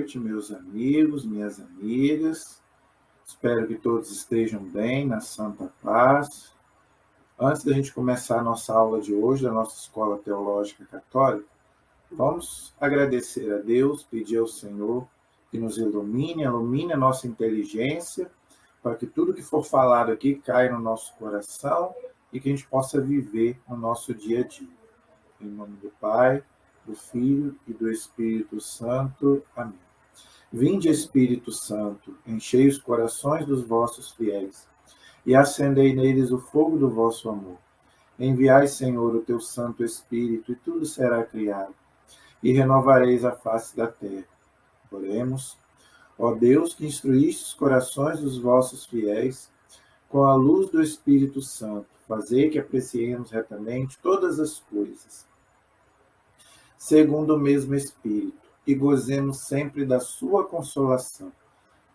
noite, meus amigos, minhas amigas. Espero que todos estejam bem, na santa paz. Antes da gente começar a nossa aula de hoje, da nossa Escola Teológica Católica, vamos agradecer a Deus, pedir ao Senhor que nos ilumine a nossa inteligência, para que tudo que for falado aqui caia no nosso coração e que a gente possa viver no nosso dia a dia. Em nome do Pai, do Filho e do Espírito Santo. Amém. Vinde, Espírito Santo, enchei os corações dos vossos fiéis e acendei neles o fogo do vosso amor. Enviai, Senhor, o teu Santo Espírito, e tudo será criado, e renovareis a face da terra. Oremos. Ó Deus, que instruíste os corações dos vossos fiéis com a luz do Espírito Santo, fazei que apreciemos retamente todas as coisas, segundo o mesmo Espírito, e gozemos sempre da sua consolação.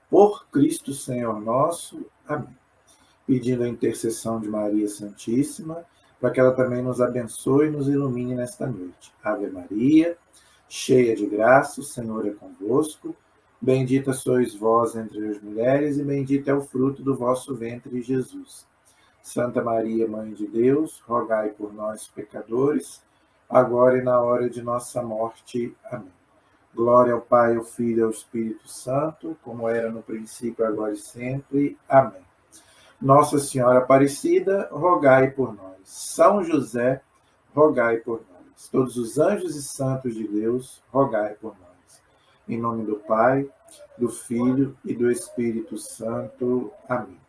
Por Cristo Senhor nosso. Amém. Pedindo a intercessão de Maria Santíssima, para que ela também nos abençoe e nos ilumine nesta noite. Ave Maria, cheia de graça, o Senhor é convosco. Bendita sois vós entre as mulheres, e bendito é o fruto do vosso ventre, Jesus. Santa Maria, Mãe de Deus, rogai por nós, pecadores, agora e na hora de nossa morte. Amém. Glória ao Pai, ao Filho e ao Espírito Santo, como era no princípio, agora e sempre. Amém. Nossa Senhora Aparecida, rogai por nós. São José, rogai por nós. Todos os anjos e santos de Deus, rogai por nós. Em nome do Pai, do Filho e do Espírito Santo. Amém.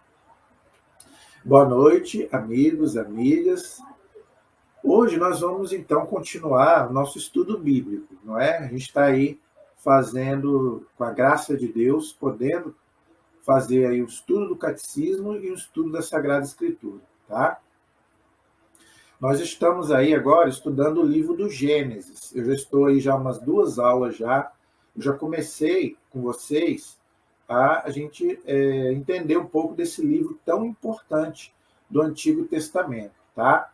Boa noite, amigos, amigas. Hoje nós vamos, então, continuar o nosso estudo bíblico, não é? A gente está aí fazendo, com a graça de Deus, podendo fazer aí o estudo do Catecismo e o estudo da Sagrada Escritura, tá? Nós estamos aí agora estudando o livro do Gênesis. Eu já estou aí já umas 2 aulas já. Eu já comecei com vocês a gente entender um pouco desse livro tão importante do Antigo Testamento, tá?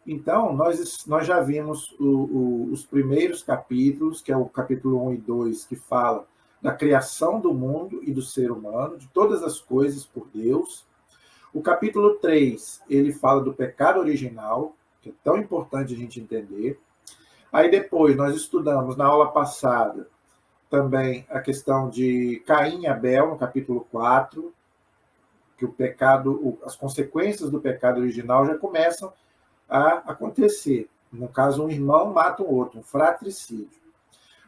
Então, nós já vimos os primeiros capítulos, que é o capítulo 1 e 2, que fala da criação do mundo e do ser humano, de todas as coisas por Deus. O capítulo 3, ele fala do pecado original, que é tão importante a gente entender. Aí depois nós estudamos, na aula passada, também a questão de Caim e Abel, no capítulo 4, que o pecado, as consequências do pecado original já começam a acontecer. No caso, um irmão mata o outro, um fratricídio.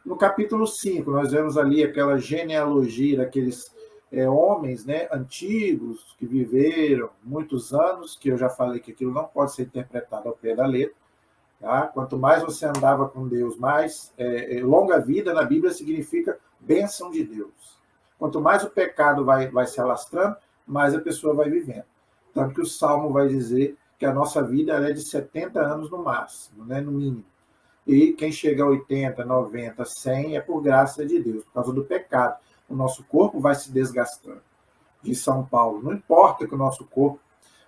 No capítulo 5, nós vemos ali aquela genealogia daqueles homens, né, antigos, que viveram muitos anos, que eu já falei que aquilo não pode ser interpretado ao pé da letra. Tá? Quanto mais você andava com Deus, mais longa vida na Bíblia significa bênção de Deus. Quanto mais o pecado vai se alastrando, mais a pessoa vai vivendo. Tanto que o Salmo vai dizer que a nossa vida é de 70 anos no máximo, né, no mínimo. E quem chega a 80, 90, 100 é por graça de Deus, por causa do pecado. O nosso corpo vai se desgastando. De São Paulo, não importa que o nosso corpo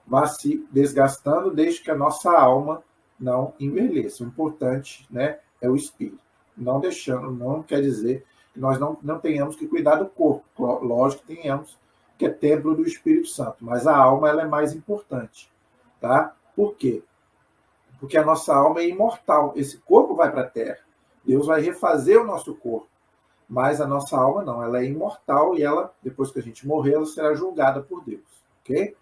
vá se desgastando, desde que a nossa alma não envelheça. O importante, né, é o espírito. Não deixando, não quer dizer que nós não tenhamos que cuidar do corpo. Lógico que tenhamos, que é templo do Espírito Santo, mas a alma ela é mais importante. Tá? Por quê? Porque a nossa alma é imortal. Esse corpo vai para a terra. Deus vai refazer o nosso corpo. Mas a nossa alma não. Ela é imortal e ela, depois que a gente morrer, ela será julgada por Deus. Ok?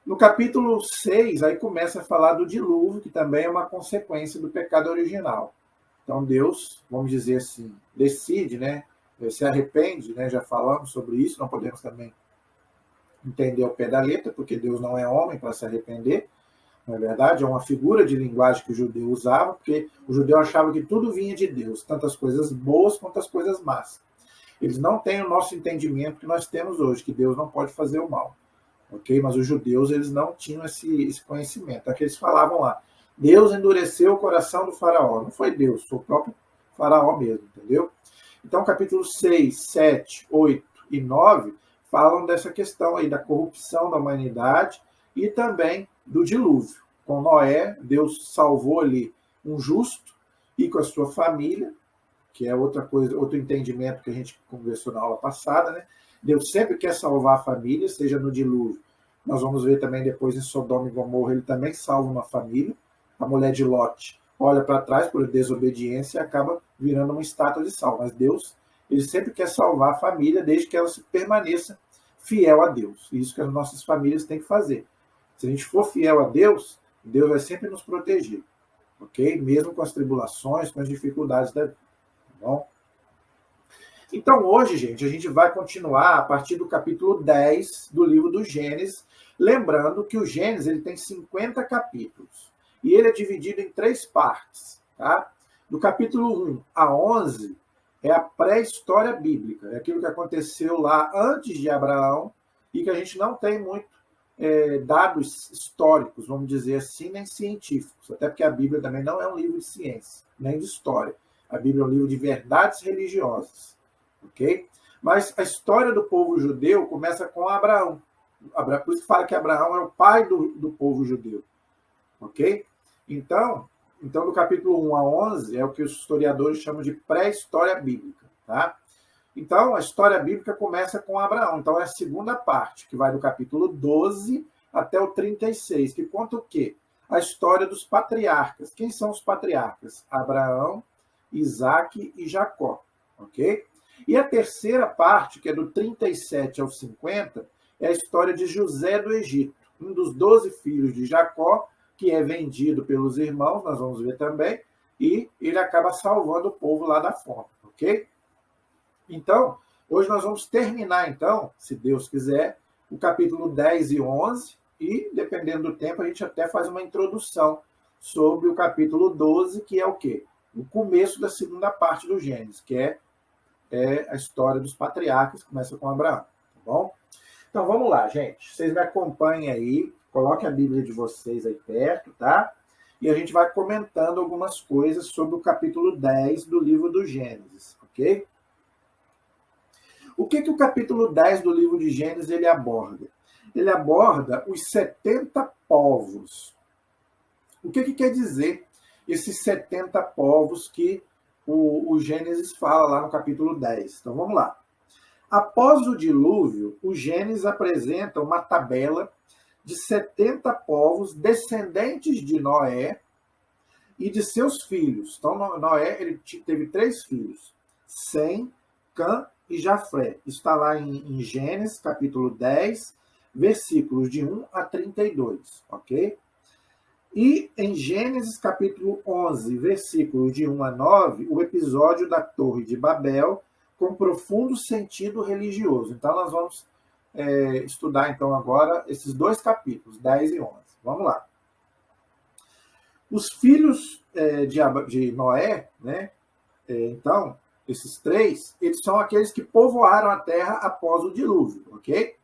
No capítulo 6, aí começa a falar do dilúvio, que também é uma consequência do pecado original. Então Deus, vamos dizer assim, decide, né? Se arrepende, né? Já falamos sobre isso, não podemos também entender ao pé da letra, porque Deus não é homem para se arrepender, não é verdade? É uma figura de linguagem que o judeu usava, porque o judeu achava que tudo vinha de Deus, tanto as coisas boas quanto as coisas más. Eles não têm o nosso entendimento que nós temos hoje, que Deus não pode fazer o mal. Ok? Mas os judeus eles não tinham esse conhecimento. É que eles falavam lá, Deus endureceu o coração do faraó. Não foi Deus, foi o próprio faraó mesmo, entendeu? Então, capítulos 6, 7, 8 e 9 falam dessa questão aí da corrupção da humanidade e também do dilúvio. Com Noé, Deus salvou ali um justo e com a sua família, que é outra coisa, outro entendimento que a gente conversou na aula passada, né? Deus sempre quer salvar a família, seja no dilúvio. Nós vamos ver também depois em Sodoma e Gomorra, ele também salva uma família. A mulher de Lot olha para trás por desobediência e acaba virando uma estátua de sal. Mas Deus, ele sempre quer salvar a família desde que ela permaneça fiel a Deus. Isso que as nossas famílias têm que fazer. Se a gente for fiel a Deus, Deus vai sempre nos proteger, ok? Mesmo com as tribulações, com as dificuldades da vida, tá bom? Então, hoje, gente, a gente vai continuar a partir do capítulo 10 do livro do Gênesis, lembrando que o Gênesis ele tem 50 capítulos, e ele é dividido em 3 partes, tá? Do capítulo 1 a 11 é a pré-história bíblica, é aquilo que aconteceu lá antes de Abraão, e que a gente não tem muito dados históricos, vamos dizer assim, nem científicos, até porque a Bíblia também não é um livro de ciência, nem de história. A Bíblia é um livro de verdades religiosas, ok? Mas a história do povo judeu começa com Abraão. Por isso que fala que Abraão é o pai do povo judeu, ok? Então, do capítulo 1 a 11 é o que os historiadores chamam de pré-história bíblica, tá? Então, a história bíblica começa com Abraão. Então, é a segunda parte, que vai do capítulo 12 até o 36, que conta o quê? A história dos patriarcas. Quem são os patriarcas? Abraão, Isaque e Jacó, ok? E a terceira parte, que é do 37 ao 50, é a história de José do Egito, um dos 12 filhos de Jacó, que é vendido pelos irmãos, nós vamos ver também, e ele acaba salvando o povo lá da fome, ok? Então, hoje nós vamos terminar, então, se Deus quiser, o capítulo 10 e 11, e, dependendo do tempo, a gente até faz uma introdução sobre o capítulo 12, que é o quê? O começo da segunda parte do Gênesis, que é a história dos patriarcas, que começa com Abraão, tá bom? Então, vamos lá, gente. Vocês me acompanhem aí, coloquem a Bíblia de vocês aí perto, tá? E a gente vai comentando algumas coisas sobre o capítulo 10 do livro do Gênesis, ok? O que o capítulo 10 do livro de Gênesis ele aborda? Ele aborda os 70 povos. O que quer dizer esses 70 povos que o Gênesis fala lá no capítulo 10? Então vamos lá. Após o dilúvio, o Gênesis apresenta uma tabela de 70 povos descendentes de Noé e de seus filhos. Então Noé ele teve 3 filhos, Sem, Cã e Jafé. Está lá em Gênesis, capítulo 10, versículos de 1 a 32, ok? E em Gênesis, capítulo 11, versículos de 1 a 9, o episódio da Torre de Babel, com profundo sentido religioso. Então, nós vamos estudar, então, agora esses 2 capítulos, 10 e 11. Vamos lá. Os filhos de Noé, né? Então, esses 3, eles são aqueles que povoaram a terra após o dilúvio, ok?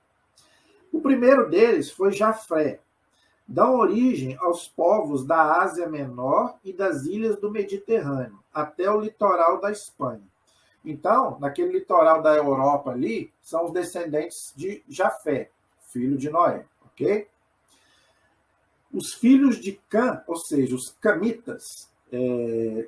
O primeiro deles foi Jafé. Dão origem aos povos da Ásia Menor e das ilhas do Mediterrâneo, até o litoral da Espanha. Então, naquele litoral da Europa ali, são os descendentes de Jafé, filho de Noé, ok? Os filhos de Cã, ou seja, os camitas,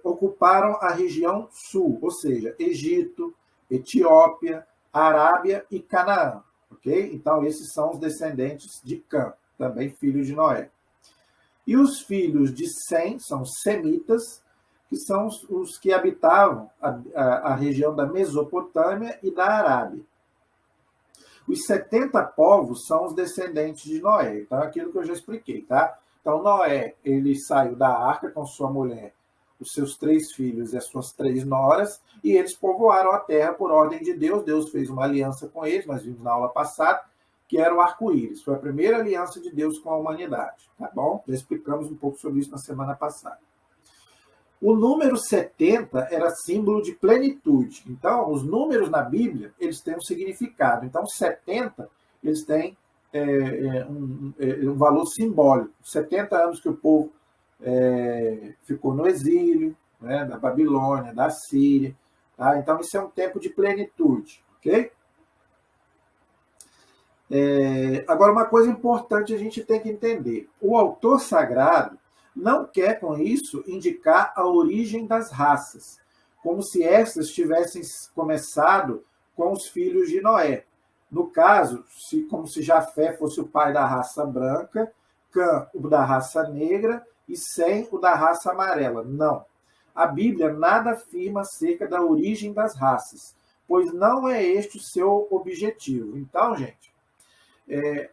ocuparam a região sul, ou seja, Egito, Etiópia, Arábia e Canaã, ok? Então, esses são os descendentes de Cã, também filho de Noé. E os filhos de Sem são semitas, que são os que habitavam a região da Mesopotâmia e da Arábia. Os 70 povos são os descendentes de Noé. Então, é aquilo que eu já expliquei, tá? Então, Noé, ele saiu da arca com sua mulher, os seus 3 filhos e as suas 3 noras, e eles povoaram a terra por ordem de Deus. Deus fez uma aliança com eles, nós vimos na aula passada, que era o arco-íris. Foi a primeira aliança de Deus com a humanidade, tá bom? Já explicamos um pouco sobre isso na semana passada. O número 70 era símbolo de plenitude. Então, os números na Bíblia, eles têm um significado. Então, 70, eles têm um valor simbólico. 70 anos que o povo ficou no exílio, né, da Babilônia, da Síria. Tá? Então, isso é um tempo de plenitude, ok? Agora, uma coisa importante a gente tem que entender. O autor sagrado não quer, com isso, indicar a origem das raças, como se estas tivessem começado com os filhos de Noé. No caso, como se Jafé fosse o pai da raça branca, Cã o da raça negra e Sem o da raça amarela. Não. A Bíblia nada afirma acerca da origem das raças, pois não é este o seu objetivo. Então, gente,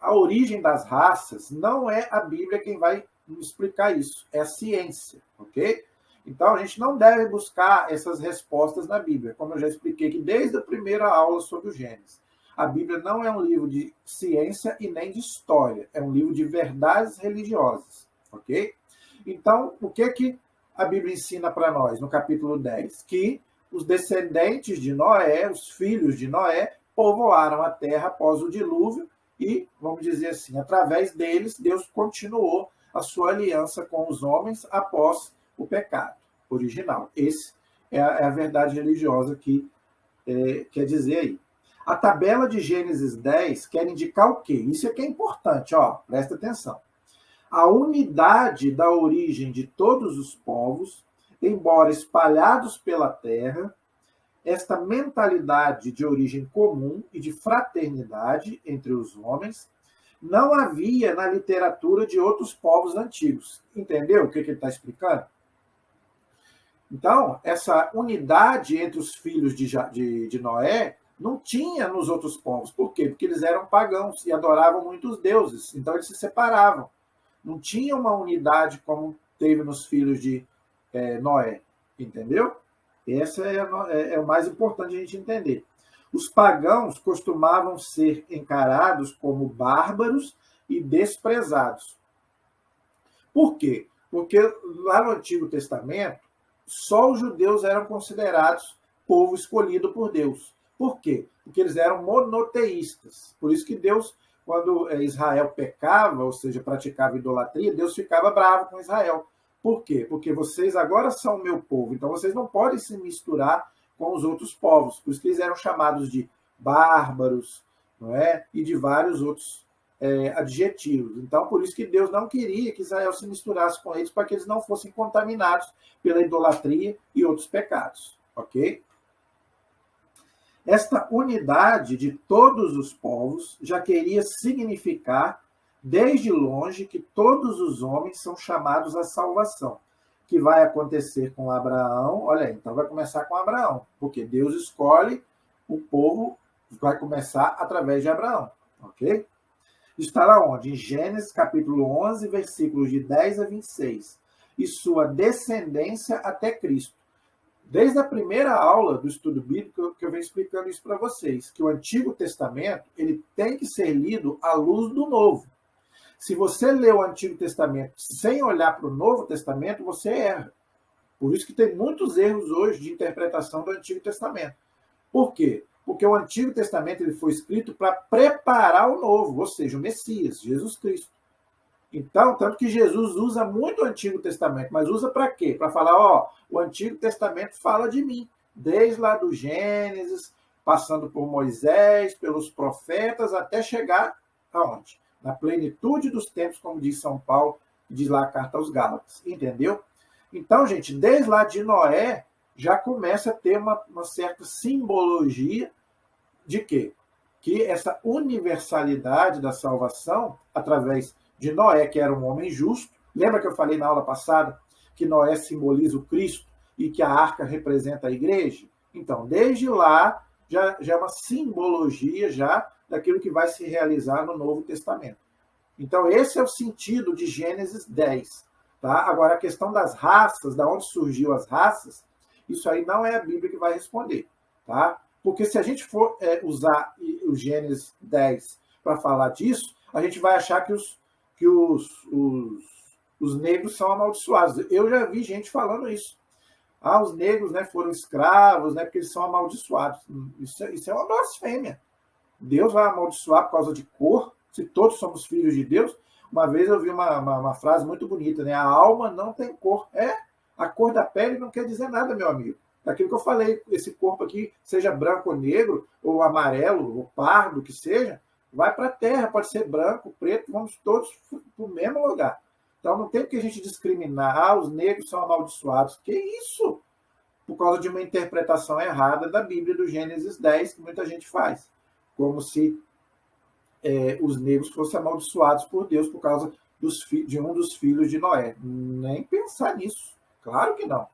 a origem das raças não é a Bíblia quem vai explicar isso, é a ciência, ok? Então, a gente não deve buscar essas respostas na Bíblia, como eu já expliquei aqui desde a primeira aula sobre o Gênesis. A Bíblia não é um livro de ciência e nem de história, é um livro de verdades religiosas, ok? Então, o que a Bíblia ensina para nós no capítulo 10? Que os descendentes de Noé, os filhos de Noé, povoaram a terra após o dilúvio e, vamos dizer assim, através deles, Deus continuou a sua aliança com os homens após o pecado original. Esse é a verdade religiosa que quer dizer aí. A tabela de Gênesis 10 quer indicar o quê? Isso é que é importante, ó, presta atenção. A unidade da origem de todos os povos, embora espalhados pela terra, esta mentalidade de origem comum e de fraternidade entre os homens não havia na literatura de outros povos antigos. Entendeu o que ele está explicando? Então, essa unidade entre os filhos de Noé não tinha nos outros povos. Por quê? Porque eles eram pagãos e adoravam muitos deuses. Então, eles se separavam. Não tinha uma unidade como teve nos filhos de Noé. Entendeu? Essa é o mais importante a gente entender. Os pagãos costumavam ser encarados como bárbaros e desprezados. Por quê? Porque lá no Antigo Testamento, só os judeus eram considerados povo escolhido por Deus. Por quê? Porque eles eram monoteístas. Por isso que Deus, quando Israel pecava, ou seja, praticava idolatria, Deus ficava bravo com Israel. Por quê? Porque vocês agora são o meu povo, então vocês não podem se misturar com os outros povos. Por isso que eles eram chamados de bárbaros, não é? E de vários outros adjetivos. Então, por isso que Deus não queria que Israel se misturasse com eles, para que eles não fossem contaminados pela idolatria e outros pecados. Ok? Esta unidade de todos os povos já queria significar, desde longe, que todos os homens são chamados à salvação, que vai acontecer com Abraão. Olha aí, então vai começar com Abraão, porque Deus escolhe o povo, vai começar através de Abraão. Ok? Está lá onde? Em Gênesis capítulo 11, versículos de 10 a 26. E sua descendência até Cristo. Desde a primeira aula do estudo bíblico que eu venho explicando isso para vocês, que o Antigo Testamento ele tem que ser lido à luz do Novo. Se você lê o Antigo Testamento sem olhar para o Novo Testamento, você erra. Por isso que tem muitos erros hoje de interpretação do Antigo Testamento. Por quê? Porque o Antigo Testamento ele foi escrito para preparar o Novo, ou seja, o Messias, Jesus Cristo. Então, tanto que Jesus usa muito o Antigo Testamento, mas usa para quê? Para falar, ó, o Antigo Testamento fala de mim, desde lá do Gênesis, passando por Moisés, pelos profetas, até chegar aonde? Na plenitude dos tempos, como diz São Paulo, diz lá a carta aos Gálatas, entendeu? Então, gente, desde lá de Noé, já começa a ter uma certa simbologia de quê? Que essa universalidade da salvação, através de Noé, que era um homem justo, lembra que eu falei na aula passada que Noé simboliza o Cristo e que a arca representa a igreja? Então, desde lá, já é uma simbologia já daquilo que vai se realizar no Novo Testamento. Então, esse é o sentido de Gênesis 10. Tá? Agora, a questão das raças, da onde surgiu as raças, isso aí não é a Bíblia que vai responder. Tá? Porque se a gente for usar o Gênesis 10 para falar disso, a gente vai achar que os negros são amaldiçoados. Eu já vi gente falando isso. Ah, os negros, né, foram escravos, né, porque eles são amaldiçoados. Isso é uma blasfêmia. Deus vai amaldiçoar por causa de cor, se todos somos filhos de Deus. Uma vez eu vi uma frase muito bonita, né? A alma não tem cor. A cor da pele não quer dizer nada, meu amigo. Daquilo que eu falei, esse corpo aqui, seja branco ou negro, ou amarelo, ou pardo, que seja, vai para a terra, pode ser branco, preto, vamos todos para o mesmo lugar. Então não tem que a gente discriminar, os negros são amaldiçoados. Que isso? por causa de uma interpretação errada da Bíblia do Gênesis 10, que muita gente faz, como se os negros fossem amaldiçoados por Deus por causa de um dos filhos de Noé. Nem pensar nisso. Claro que não.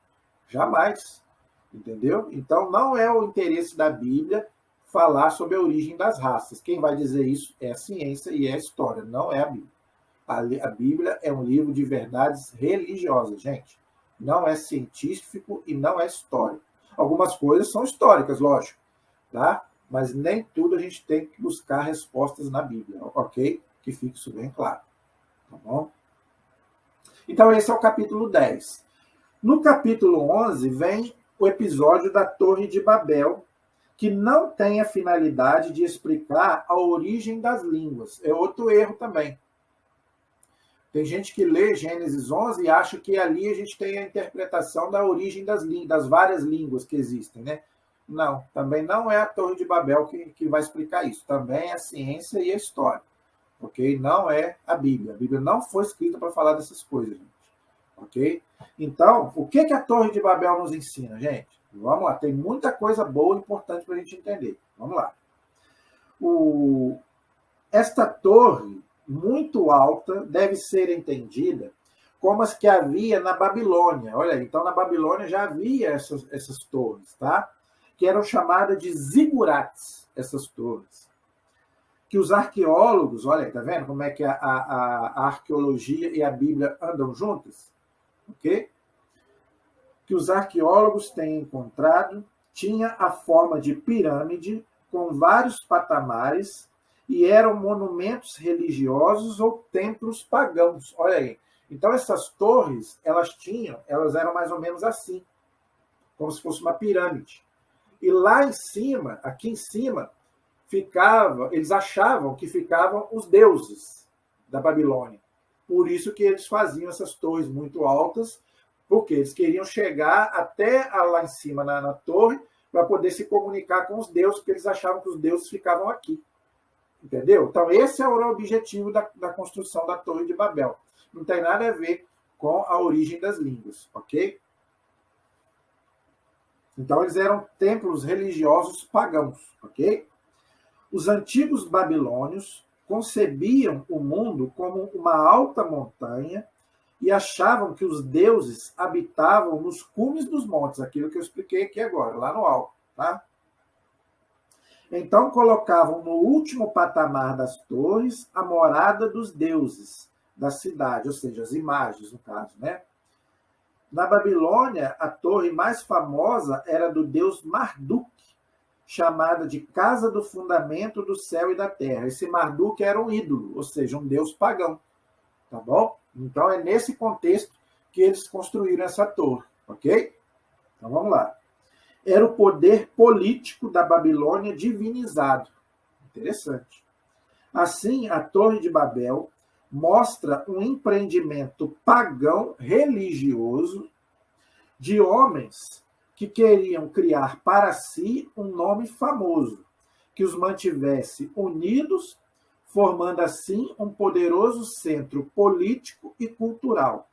Jamais. Entendeu? Então, não é o interesse da Bíblia falar sobre a origem das raças. Quem vai dizer isso é a ciência e é a história, não é a Bíblia. A Bíblia é um livro de verdades religiosas, gente. Não é científico e não é histórico. Algumas coisas são históricas, lógico, tá? Mas nem tudo a gente tem que buscar respostas na Bíblia, ok? Que fique isso bem claro, tá bom? Então, esse é o capítulo 10. No capítulo 11, vem o episódio da Torre de Babel, que não tem a finalidade de explicar a origem das línguas. É outro erro também. Tem gente que lê Gênesis 11 e acha que ali a gente tem a interpretação da origem das várias línguas que existem, né? Não, também não é a Torre de Babel que vai explicar isso. Também é a ciência e a história, ok? Não é a Bíblia. A Bíblia não foi escrita para falar dessas coisas, gente, ok? Então, o que a Torre de Babel nos ensina, gente? Vamos lá, tem muita coisa boa e importante para a gente entender. Vamos lá. Esta torre muito alta deve ser entendida como as que havia na Babilônia. Olha aí, então na Babilônia já havia essas torres, tá? Que eram chamadas de zigurates, essas torres. Que os arqueólogos, olha aí, tá vendo como é que a arqueologia e a Bíblia andam juntas? Ok? Que os arqueólogos têm encontrado tinha a forma de pirâmide com vários patamares e eram monumentos religiosos ou templos pagãos. Olha aí. Então, essas torres, elas eram mais ou menos assim, como se fosse uma pirâmide. E lá em cima, aqui em cima, eles achavam que ficavam os deuses da Babilônia. Por isso que eles faziam essas torres muito altas, porque eles queriam chegar até lá em cima na torre para poder se comunicar com os deuses, porque eles achavam que os deuses ficavam aqui. Entendeu? Então, esse era o objetivo da construção da Torre de Babel. Não tem nada a ver com a origem das línguas, ok? Então, eles eram templos religiosos pagãos, ok? Os antigos babilônios concebiam o mundo como uma alta montanha e achavam que os deuses habitavam nos cumes dos montes, aquilo que eu expliquei aqui agora, lá no alto, tá? Então colocavam no último patamar das torres a morada dos deuses da cidade, ou seja, as imagens, no caso, né? Na Babilônia, a torre mais famosa era do deus Marduk, chamada de Casa do Fundamento do Céu e da Terra. Esse Marduk era um ídolo, ou seja, um deus pagão, tá bom? Então é nesse contexto que eles construíram essa torre, ok? Então vamos lá. Era o poder político da Babilônia divinizado. Interessante. Assim, a Torre de Babel mostra um empreendimento pagão religioso de homens que queriam criar para si um nome famoso, que os mantivesse unidos, formando assim um poderoso centro político e cultural,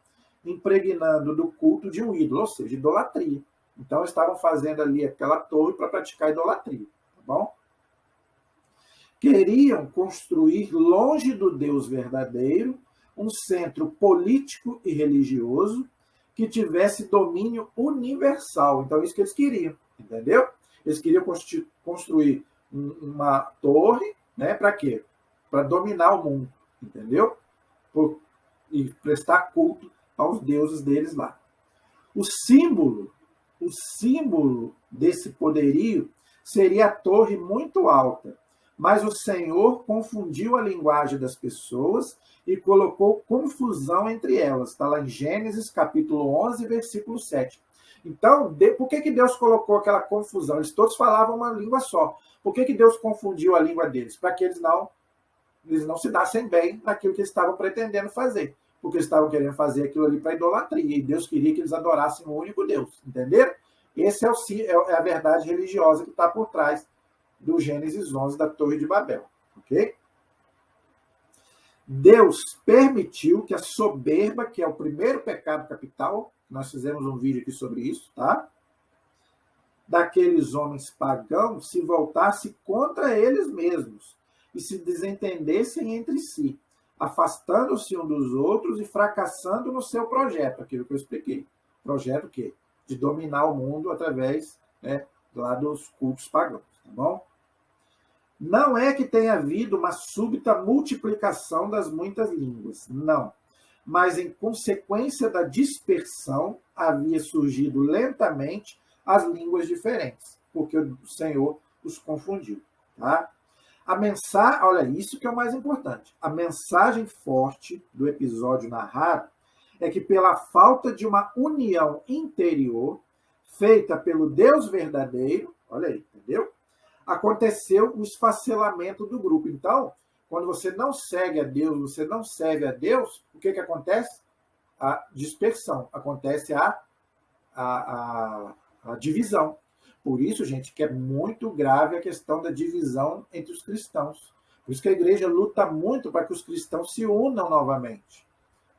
impregnando do culto de um ídolo, ou seja, idolatria. Então, estavam fazendo ali aquela torre para praticar idolatria, tá bom? Queriam construir longe do Deus verdadeiro um centro político e religioso que tivesse domínio universal. Então, isso que eles queriam, entendeu? Eles queriam construir uma torre, né? Para quê? Para dominar o mundo, entendeu? E prestar culto aos deuses deles lá. O símbolo desse poderio seria a torre muito alta, mas o Senhor confundiu a linguagem das pessoas e colocou confusão entre elas. Está lá em Gênesis, capítulo 11, versículo 7. Então, por que Deus colocou aquela confusão? Eles todos falavam uma língua só. Por que Deus confundiu a língua deles? Para que eles não se dassem bem naquilo que eles estavam pretendendo fazer. Porque eles estavam querendo fazer aquilo ali para idolatria. E Deus queria que eles adorassem o único Deus. Entenderam? Essa é a verdade religiosa que está por trás do Gênesis 11 da Torre de Babel. Ok? Deus permitiu que a soberba, que é o primeiro pecado capital, nós fizemos um vídeo aqui sobre isso, tá? daqueles homens pagãos se voltasse contra eles mesmos e se desentendessem entre si, afastando-se um dos outros e fracassando no seu projeto, aquilo que eu expliquei. Projeto o quê? De dominar o mundo através, né, lá dos cultos pagãos, tá bom? Não é que tenha havido uma súbita multiplicação das muitas línguas, não. Mas em consequência da dispersão, havia surgido lentamente as línguas diferentes, porque o Senhor os confundiu, tá? A mensagem, olha, isso que é o mais importante. A mensagem forte do episódio narrado é que pela falta de uma união interior feita pelo Deus verdadeiro, olha aí, entendeu? Aconteceu o esfacelamento do grupo. Então, quando você não segue a Deus, você não serve a Deus, o que acontece? A dispersão, acontece a divisão. Por isso, gente, que é muito grave a questão da divisão entre os cristãos. Por isso que a igreja luta muito para que os cristãos se unam novamente.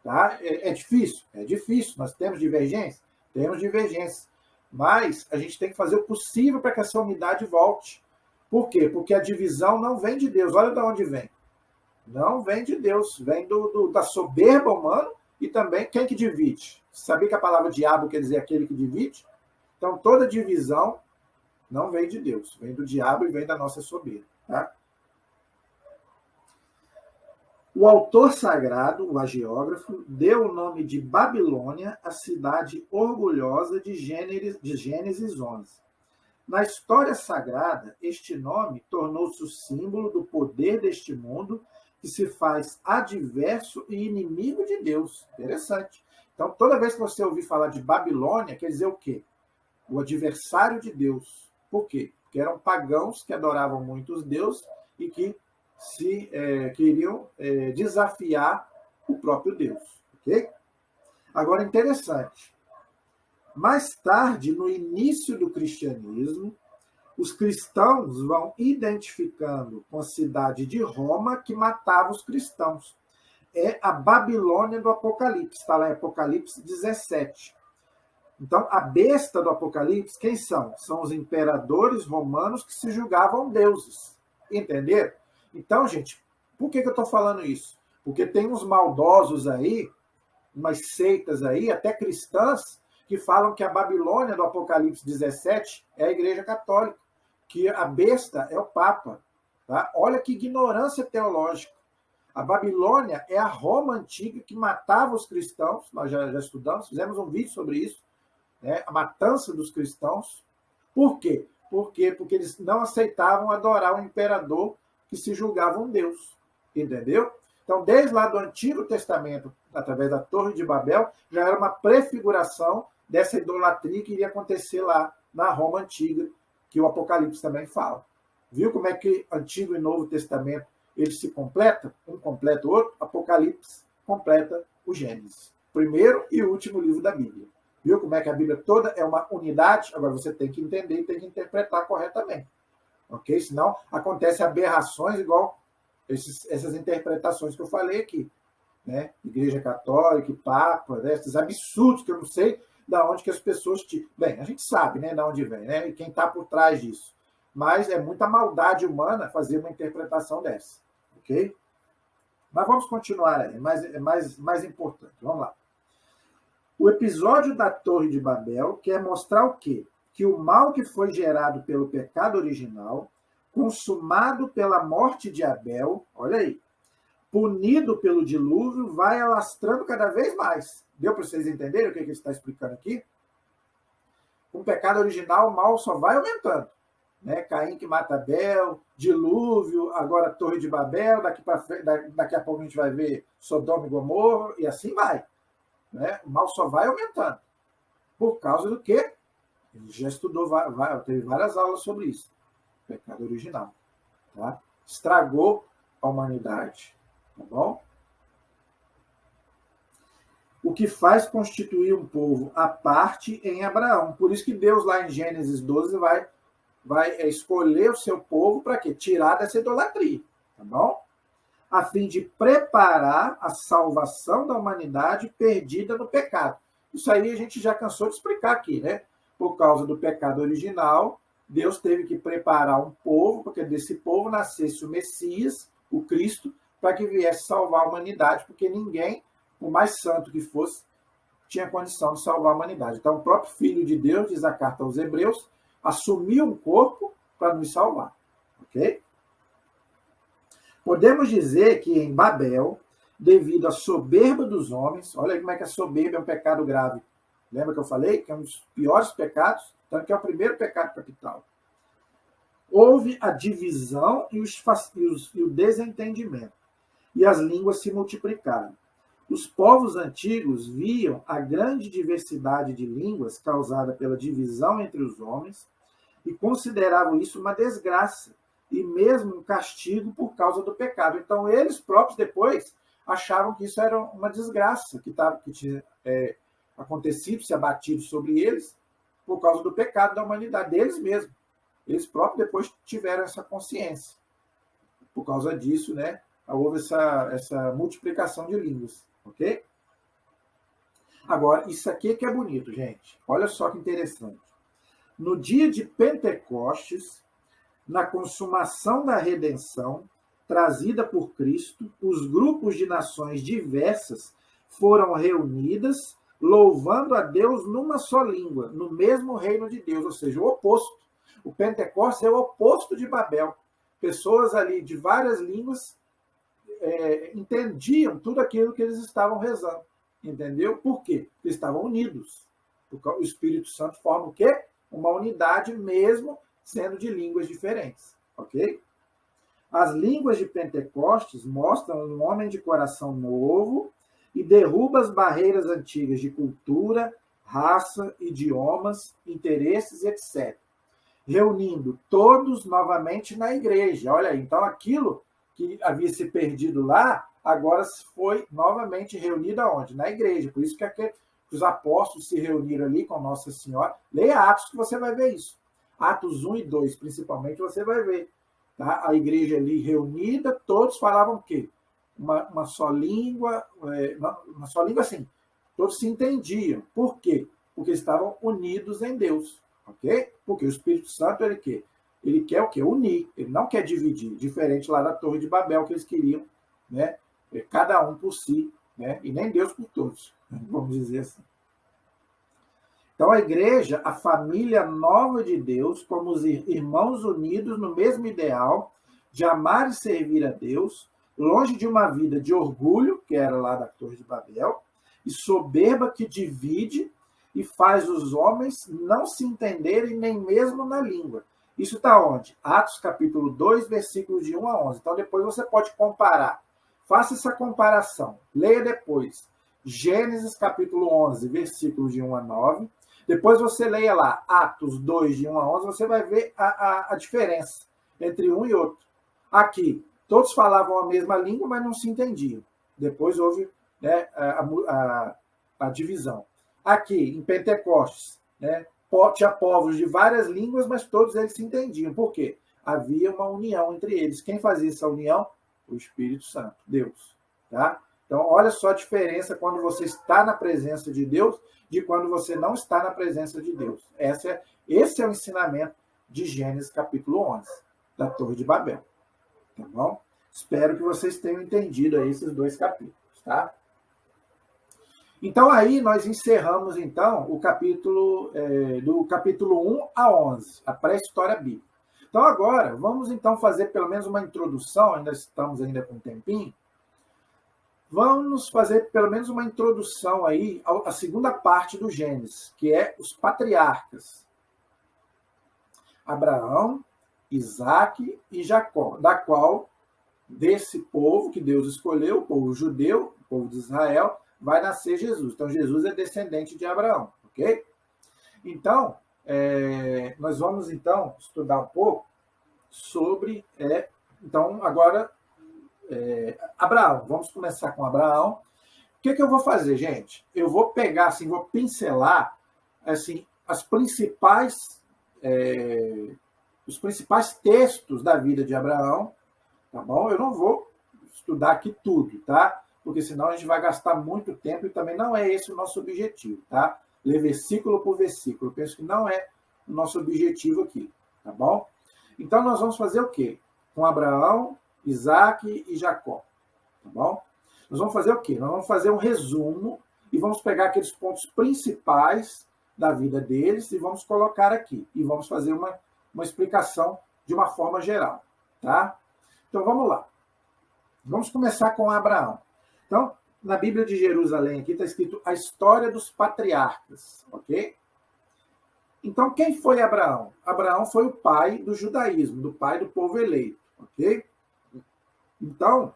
Tá? É difícil? É difícil. Nós temos divergência? Temos divergência. Mas a gente tem que fazer o possível para que essa unidade volte. Por quê? Porque a divisão não vem de Deus. Olha de onde vem. Não vem de Deus. Vem da soberba humana e também quem que divide. Sabia que a palavra diabo quer dizer aquele que divide? Então, toda divisão não vem de Deus. Vem do diabo e vem da nossa soberba. Tá? O autor sagrado, o hagiógrafo, deu o nome de Babilônia à cidade orgulhosa de Gênesis 11. Na história sagrada, este nome tornou-se o símbolo do poder deste mundo que se faz adverso e inimigo de Deus. Interessante. Então, toda vez que você ouvir falar de Babilônia, quer dizer o quê? O adversário de Deus. Por quê? Porque eram pagãos que adoravam muito os deuses e que queriam desafiar o próprio Deus. Ok? Agora, interessante. Mais tarde, no início do cristianismo, os cristãos vão identificando com a cidade de Roma que matava os cristãos. É a Babilônia do Apocalipse, está lá em Apocalipse 17. Então, a besta do Apocalipse, quem são? São os imperadores romanos que se julgavam deuses. Entenderam? Então, gente, por que eu estou falando isso? Porque tem uns maldosos aí, umas seitas aí, até cristãs, que falam que a Babilônia do Apocalipse 17 é a Igreja Católica, que a besta é o Papa. Tá? Olha que ignorância teológica. A Babilônia é a Roma antiga que matava os cristãos, nós já estudamos, fizemos um vídeo sobre isso, né? A matança dos cristãos. Por quê? Porque eles não aceitavam adorar o imperador que se julgava um Deus. Entendeu? Então, desde lá do Antigo Testamento, através da Torre de Babel, já era uma prefiguração dessa idolatria que iria acontecer lá na Roma Antiga, que o Apocalipse também fala. Viu como é que Antigo e Novo Testamento eles se completam? Um completa o outro. Apocalipse completa o Gênesis. Primeiro e último livro da Bíblia. Viu como é que a Bíblia toda é uma unidade? Agora você tem que entender e tem que interpretar corretamente. Ok? Senão acontecem aberrações igual essas interpretações que eu falei aqui. Né? Igreja Católica, Papa, né? Esses absurdos que eu não sei da onde que as pessoas... Bem, a gente sabe, né, da onde vem, né? E quem está por trás disso. Mas é muita maldade humana fazer uma interpretação dessa. Ok? Mas vamos continuar aí. Mais importante. Vamos lá. O episódio da Torre de Babel quer mostrar o quê? Que o mal que foi gerado pelo pecado original, consumado pela morte de Abel, olha aí, punido pelo dilúvio, vai alastrando cada vez mais. Deu para vocês entenderem o que ele está explicando aqui? Com o pecado original, o mal só vai aumentando. Né? Caim que mata Abel, dilúvio, agora Torre de Babel, daqui a pouco a gente vai ver Sodoma e Gomorra, e assim vai. Né? O mal só vai aumentando. Por causa do quê? Ele já estudou, teve várias aulas sobre isso. O pecado original. Tá? Estragou a humanidade. Tá bom? O que faz constituir um povo à parte em Abraão. Por isso que Deus, lá em Gênesis 12, vai escolher o seu povo para quê? Tirar dessa idolatria. Tá bom? A fim de preparar a salvação da humanidade perdida no pecado. Isso aí a gente já cansou de explicar aqui, né? por causa do pecado original, Deus teve que preparar um povo, porque desse povo nascesse o Messias, o Cristo, para que viesse salvar a humanidade, porque ninguém, por mais santo que fosse, tinha condição de salvar a humanidade. Então, o próprio Filho de Deus, diz a carta aos Hebreus, assumiu um corpo para nos salvar. Ok? Podemos dizer que em Babel, devido à soberba dos homens, olha como é que a soberba é um pecado grave. Lembra que eu falei que é um dos piores pecados? Tanto que é o primeiro pecado capital. Houve a divisão e o desentendimento, e as línguas se multiplicaram. Os povos antigos viam a grande diversidade de línguas causada pela divisão entre os homens e consideravam isso uma desgraça e mesmo um castigo por causa do pecado. Então, eles próprios depois achavam que isso era uma desgraça que tinha acontecido, se abatido sobre eles por causa do pecado da humanidade, deles mesmos. Eles próprios depois tiveram essa consciência. Por causa disso, né, houve essa multiplicação de línguas. Ok? Agora, isso aqui que é bonito, gente. Olha só que interessante. No dia de Pentecostes, na consumação da redenção trazida por Cristo, os grupos de nações diversas foram reunidas, louvando a Deus numa só língua, no mesmo reino de Deus, ou seja, o oposto. O Pentecostes é o oposto de Babel. Pessoas ali de várias línguas entendiam tudo aquilo que eles estavam rezando. Entendeu? Por quê? Porque estavam unidos. O Espírito Santo forma o quê? Uma unidade mesmo sendo de línguas diferentes. Ok? As línguas de Pentecostes mostram um homem de coração novo e derruba as barreiras antigas de cultura, raça, idiomas, interesses, etc. Reunindo todos novamente na igreja. Olha aí, então aquilo que havia se perdido lá, agora foi novamente reunido aonde? Na igreja. Por isso que os apóstolos se reuniram ali com Nossa Senhora. Leia Atos que você vai ver isso. Atos 1 e 2, principalmente, você vai ver. Tá? A igreja ali reunida, todos falavam o quê? Uma só língua, uma só língua assim. Todos se entendiam. Por quê? Porque estavam unidos em Deus. Ok? Porque o Espírito Santo, ele quer? Ele quer o quê? Unir. Ele não quer dividir. Diferente lá da Torre de Babel, que eles queriam, né? Cada um por si, né? E nem Deus por todos, vamos dizer assim. Então, a igreja, a família nova de Deus, como os irmãos unidos no mesmo ideal de amar e servir a Deus, longe de uma vida de orgulho, que era lá da Torre de Babel, e soberba que divide e faz os homens não se entenderem nem mesmo na língua. Isso está onde? Atos capítulo 2, versículos de 1 a 11. Então, depois você pode comparar. Faça essa comparação. Leia depois. Gênesis capítulo 11, versículos de 1 a 9. Depois você leia lá Atos 2, de 1 a 11. Você vai ver a diferença entre um e outro. Aqui, todos falavam a mesma língua, mas não se entendiam. Depois houve, né, a divisão. Aqui, em Pentecostes, né, tinha povos de várias línguas, mas todos eles se entendiam. Por quê? Havia uma união entre eles. Quem fazia essa união? O Espírito Santo, Deus. Tá? Então, olha só a diferença quando você está na presença de Deus de quando você não está na presença de Deus. Esse é o ensinamento de Gênesis capítulo 11, da Torre de Babel. Tá bom? Espero que vocês tenham entendido aí esses dois capítulos. Tá? Então, aí nós encerramos, então, o capítulo, do capítulo 1 a 11, a pré-história bíblica. Então, agora, vamos, então, fazer pelo menos uma introdução, ainda estamos ainda com um tempinho, vamos fazer pelo menos uma introdução aí à segunda parte do Gênesis, que é os patriarcas. Abraão, Isaque e Jacó, da qual, desse povo que Deus escolheu, o povo judeu, o povo de Israel, vai nascer Jesus. Então, Jesus é descendente de Abraão, ok? Então, nós vamos, então, estudar um pouco sobre, então, agora, Abraão. Vamos começar com Abraão. O que eu vou fazer, gente? Eu vou pegar, assim, vou pincelar, assim, os principais textos da vida de Abraão, tá bom? Eu não vou estudar aqui tudo, tá? Porque senão a gente vai gastar muito tempo e também não é esse o nosso objetivo, tá? ler versículo por versículo. Eu penso que não é o nosso objetivo aqui, tá bom? Então, nós vamos fazer o quê? Com Abraão, Isaac e Jacó, tá bom? Nós vamos fazer o quê? Nós vamos fazer um resumo e vamos pegar aqueles pontos principais da vida deles e vamos colocar aqui. E vamos fazer uma explicação de uma forma geral, tá? Então, vamos lá. Vamos começar com Abraão. Então, na Bíblia de Jerusalém aqui está escrito a história dos patriarcas, ok? Então, quem foi Abraão? Abraão foi o pai do judaísmo, do pai do povo eleito, ok? Então,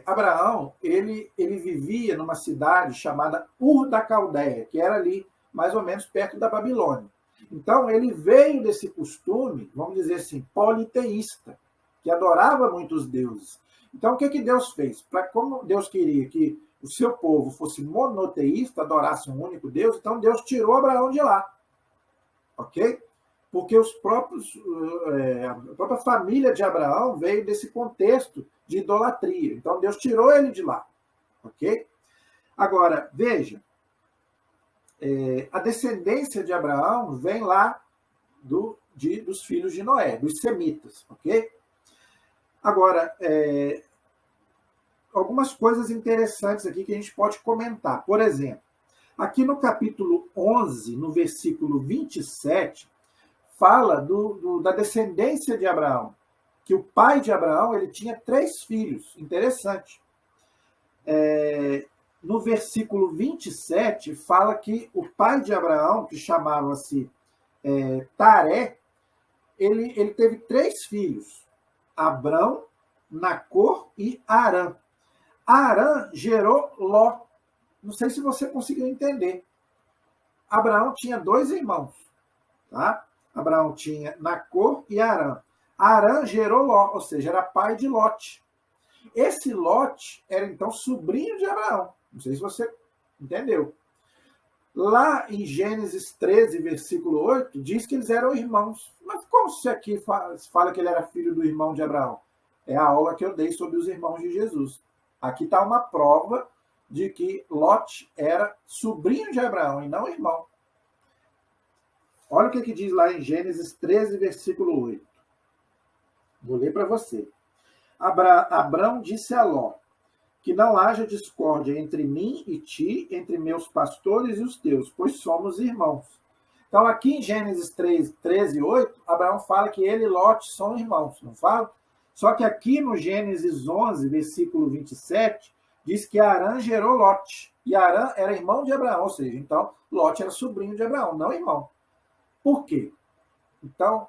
Abraão, ele vivia numa cidade chamada Ur da Caldeia, que era ali, mais ou menos, perto da Babilônia. Então, ele veio desse costume, vamos dizer assim, politeísta, que adorava muitos deuses. Então, o que Deus fez? Como Deus queria que o seu povo fosse monoteísta, adorasse um único Deus, então Deus tirou Abraão de lá. Ok? Porque a própria família de Abraão veio desse contexto de idolatria. Então, Deus tirou ele de lá. Ok? Agora, veja, a descendência de Abraão vem lá dos filhos de Noé, dos semitas. Ok? Agora, algumas coisas interessantes aqui que a gente pode comentar. Por exemplo, aqui no capítulo 11, no versículo 27, fala da descendência de Abraão, que o pai de Abraão ele tinha 3 filhos. Interessante. No versículo 27, fala que o pai de Abraão, que chamava-se Taré, ele teve 3 filhos, Abrão, Nacor e Harã. Harã gerou Ló. Não sei se você conseguiu entender. Abraão tinha 2 irmãos, tá? Abraão tinha Nacor e Harã. Harã gerou Ló, ou seja, era pai de Lote. Esse Lote era, então, sobrinho de Abraão. Não sei se você entendeu. Lá em Gênesis 13, versículo 8, diz que eles eram irmãos. Mas como se aqui fala que ele era filho do irmão de Abraão? É a aula que eu dei sobre os irmãos de Jesus. Aqui está uma prova de que Lote era sobrinho de Abraão e não irmão. Olha o que diz lá em Gênesis 13, versículo 8. Vou ler para você. Abrão disse a Ló, que não haja discórdia entre mim e ti, entre meus pastores e os teus, pois somos irmãos. Então, aqui em Gênesis 13, 8, Abraão fala que ele e Lote são irmãos, não fala? Só que aqui no Gênesis 11, versículo 27, diz que Harã gerou Lote. E Harã era irmão de Abraão, ou seja, então Lote era sobrinho de Abraão, não irmão. Por quê? Então,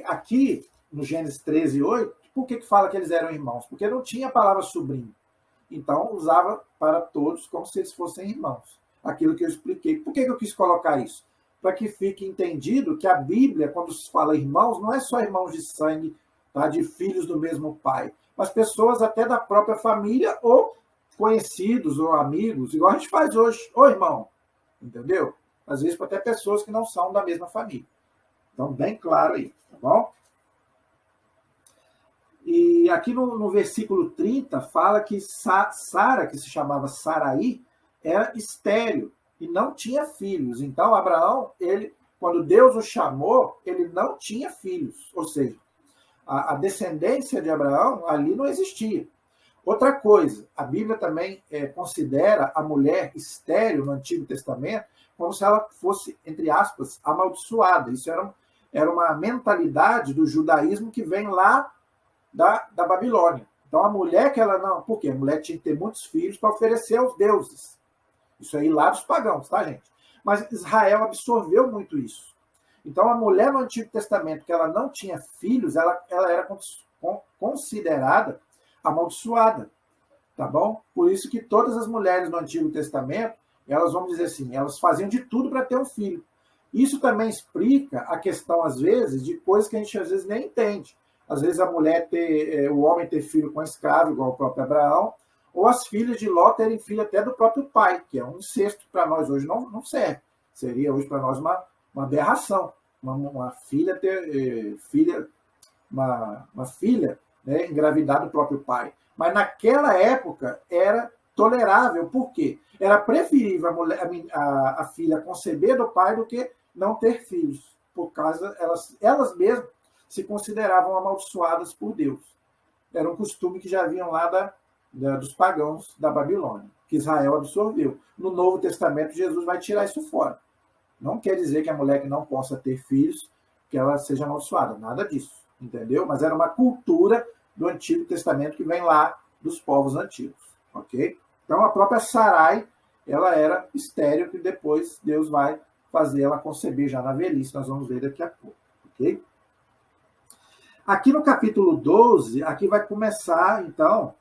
aqui no Gênesis 13, 8, por que fala que eles eram irmãos? Porque não tinha a palavra sobrinho. Então, usava para todos como se eles fossem irmãos. Aquilo que eu expliquei. Por que eu quis colocar isso? Para que fique entendido que a Bíblia, quando se fala irmãos, não é só irmãos de sangue, tá? De filhos do mesmo pai, mas pessoas até da própria família ou conhecidos ou amigos, igual a gente faz hoje. Ô, irmão, entendeu? Às vezes até pessoas que não são da mesma família. Então, bem claro aí, tá bom? E aqui no versículo 30 fala que Sara, que se chamava Saraí, era estéril e não tinha filhos. Então, Abraão, quando Deus o chamou, ele não tinha filhos. Ou seja, a descendência de Abraão ali não existia. Outra coisa, a Bíblia também considera a mulher estéril no Antigo Testamento como se ela fosse, entre aspas, amaldiçoada. Isso era uma mentalidade do judaísmo que vem lá da Babilônia. Então, a mulher que ela não... Por quê? A mulher tinha que ter muitos filhos para oferecer aos deuses. Isso aí lá dos pagãos, tá, gente? Mas Israel absorveu muito isso. Então, a mulher no Antigo Testamento que ela não tinha filhos, ela era considerada amaldiçoada, tá bom? Por isso que todas as mulheres no Antigo Testamento, elas, vamos dizer assim, elas faziam de tudo para ter um filho. Isso também explica a questão, às vezes, de coisas que a gente, às vezes, nem entende. Às vezes, o homem ter filho com escravo, igual o próprio Abraão, ou as filhas de Ló terem filho até do próprio pai, que é um incesto que para nós hoje não serve. Seria hoje para nós uma aberração. Uma filha ter uma filha, né, engravidar do próprio pai. Mas naquela época era tolerável. Por quê? Era preferível a filha conceber do pai do que não ter filhos, por causa elas mesmas se consideravam amaldiçoadas por Deus. Era um costume que já vinham lá dos pagãos da Babilônia, que Israel absorveu. No Novo Testamento, Jesus vai tirar isso fora. Não quer dizer que a mulher que não possa ter filhos, que ela seja amaldiçoada. Nada disso, entendeu? Mas era uma cultura do Antigo Testamento que vem lá dos povos antigos, ok? Então, a própria Sarai, ela era estéril, que depois Deus vai fazer ela conceber já na velhice. Nós vamos ver daqui a pouco, ok? Aqui no capítulo 12, aqui vai começar, então,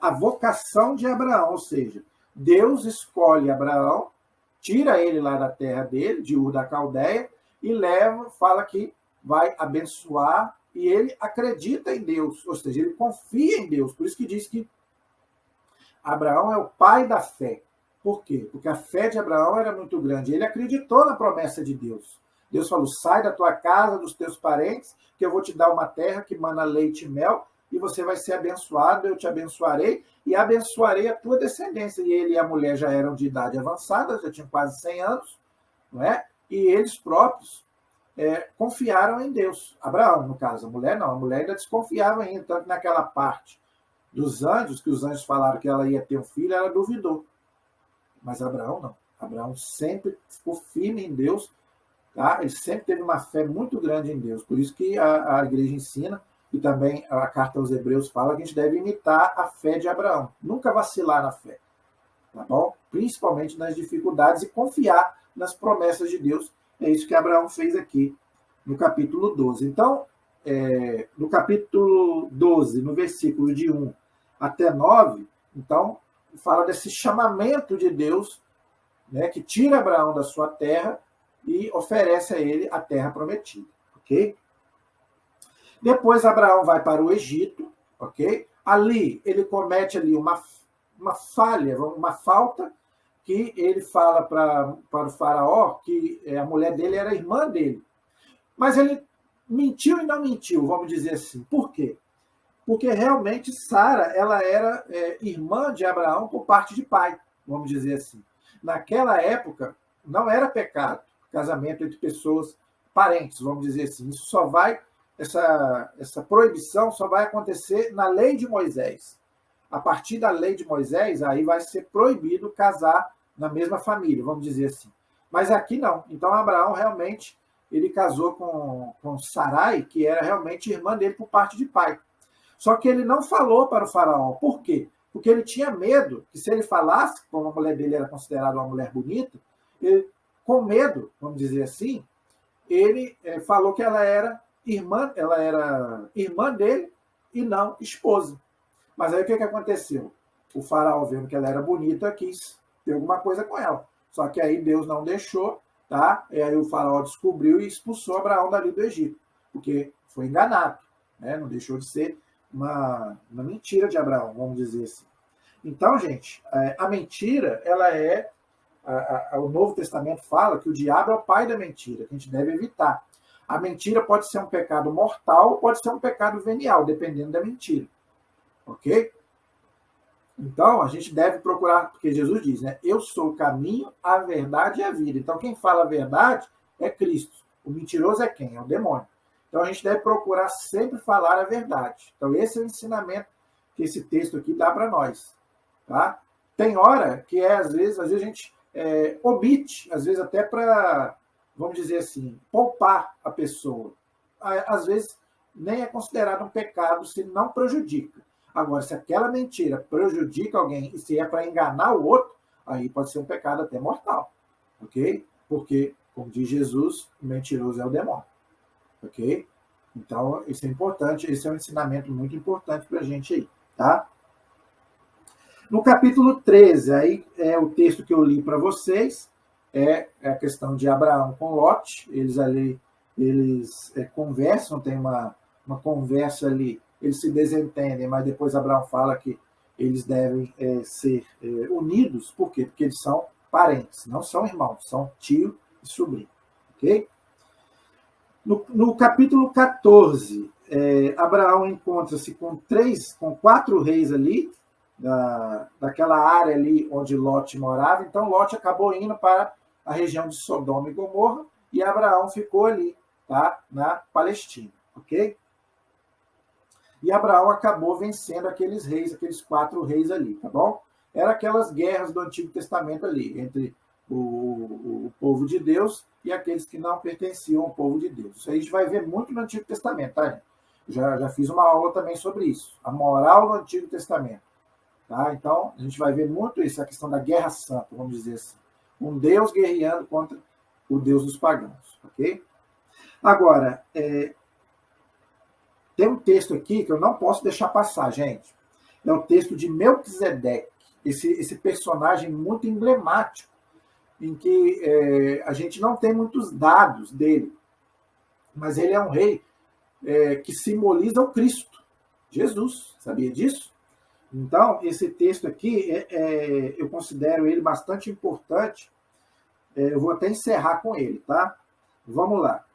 a vocação de Abraão, ou seja, Deus escolhe Abraão, tira ele lá da terra dele, de Ur da Caldeia, e fala que vai abençoar, e ele acredita em Deus, ou seja, ele confia em Deus. Por isso que diz que Abraão é o pai da fé. Por quê? Porque a fé de Abraão era muito grande. Ele acreditou na promessa de Deus. Deus falou, sai da tua casa, dos teus parentes, que eu vou te dar uma terra que mana leite e mel, e você vai ser abençoado, eu te abençoarei, e abençoarei a tua descendência. E ele e a mulher já eram de idade avançada, já tinham quase 100 anos, não é? E eles próprios confiaram em Deus. Abraão, no caso, a mulher não, a mulher ainda desconfiava ainda, tanto naquela parte dos anjos, que os anjos falaram que ela ia ter um filho, ela duvidou. Mas Abraão não. Abraão sempre ficou firme em Deus, tá? Ele sempre teve uma fé muito grande em Deus. Por isso que a igreja ensina, e também a carta aos Hebreus fala que a gente deve imitar a fé de Abraão. Nunca vacilar na fé, tá bom? Principalmente nas dificuldades, e confiar nas promessas de Deus. É isso que Abraão fez aqui no capítulo 12. Então, no capítulo 12, no versículo de 1 até 9, então, fala desse chamamento de Deus, né, que tira Abraão da sua terra e oferece a ele a terra prometida, ok? Depois Abraão vai para o Egito, ok? Ali ele comete ali uma falha, uma falta, que ele fala para o faraó que a mulher dele era irmã dele. Mas ele mentiu e não mentiu, vamos dizer assim. Por quê? Porque realmente Sara, ela era irmã de Abraão por parte de pai, vamos dizer assim. Naquela época, não era pecado casamento entre pessoas parentes, vamos dizer assim. Isso só vai, essa proibição só vai acontecer na lei de Moisés. A partir da lei de Moisés, aí vai ser proibido casar na mesma família, vamos dizer assim. Mas aqui não. Então, Abraão realmente, ele casou com Sarai, que era realmente irmã dele por parte de pai. Só que ele não falou para o faraó. Por quê? Porque ele tinha medo que, se ele falasse, como a mulher dele era considerada uma mulher bonita, ele, com medo, vamos dizer assim, ele falou que ela era irmã dele e não esposa. Mas aí o que aconteceu? O faraó, vendo que ela era bonita, quis ter alguma coisa com ela. Só que aí Deus não deixou, tá? E aí o faraó descobriu e expulsou Abraão dali do Egito, porque foi enganado, né? Não deixou de ser uma mentira de Abraão, vamos dizer assim. Então, gente, a mentira, ela o Novo Testamento fala que o diabo é o pai da mentira, que a gente deve evitar. A mentira pode ser um pecado mortal ou pode ser um pecado venial, dependendo da mentira. Ok? Então, a gente deve procurar, porque Jesus diz, né? Eu sou o caminho, a verdade e a vida. Então, quem fala a verdade é Cristo. O mentiroso é quem? É o demônio. Então, a gente deve procurar sempre falar a verdade. Então, esse é o ensinamento que esse texto aqui dá para nós. Tá? Tem hora que às vezes a gente omite, às vezes até para, vamos dizer assim, poupar a pessoa. Às vezes, nem é considerado um pecado se não prejudica. Agora, se aquela mentira prejudica alguém e se é para enganar o outro, aí pode ser um pecado até mortal. Ok? Porque, como diz Jesus, o mentiroso é o demônio. Ok? Então, isso é importante, esse é um ensinamento muito importante para a gente aí, tá? No capítulo 13, aí é o texto que eu li para vocês, é a questão de Abraão com Lot. Eles conversam, tem uma conversa ali, eles se desentendem, mas depois Abraão fala que eles devem ser unidos. Por quê? Porque eles são parentes, não são irmãos, são tio e sobrinho. Ok? No capítulo 14, Abraão encontra-se com 4 reis ali, daquela área ali onde Lote morava. Então, Lote acabou indo para a região de Sodoma e Gomorra e Abraão ficou ali, tá? Na Palestina, ok? E Abraão acabou vencendo aqueles reis, aqueles 4 reis ali, tá bom? Era aquelas guerras do Antigo Testamento ali, entre o povo de Deus e aqueles que não pertenciam ao povo de Deus. Isso aí a gente vai ver muito no Antigo Testamento, tá, gente? Já fiz uma aula também sobre isso, a moral do Antigo Testamento. Tá? Então, a gente vai ver muito isso, a questão da guerra santa, vamos dizer assim. Um Deus guerreando contra o Deus dos pagãos, ok? Agora, tem um texto aqui que eu não posso deixar passar, gente. É o texto de Melquisedeque, esse personagem muito emblemático, em que a gente não tem muitos dados dele, mas ele é um rei que simboliza o Cristo, Jesus, sabia disso? Então, esse texto aqui, eu considero ele bastante importante. Eu vou até encerrar com ele, tá? Vamos lá.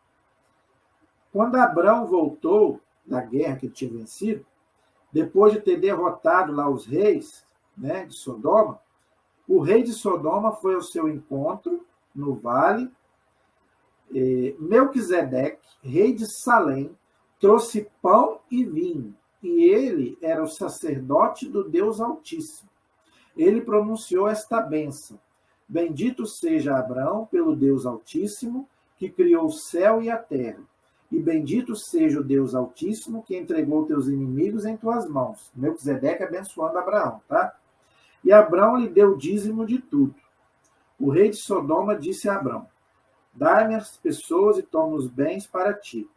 Quando Abrão voltou da guerra que ele tinha vencido, depois de ter derrotado lá os reis, né, de Sodoma, o rei de Sodoma foi ao seu encontro no vale. Melquisedeque, rei de Salém, trouxe pão e vinho, e ele era o sacerdote do Deus Altíssimo. Ele pronunciou esta bênção: Bendito seja Abrão pelo Deus Altíssimo, que criou o céu e a terra. E bendito seja o Deus Altíssimo, que entregou teus inimigos em tuas mãos. Melquisedeque abençoando Abraão, tá? E Abrão lhe deu dízimo de tudo. O rei de Sodoma disse a Abrão: Dai-me as pessoas e toma os bens para ti.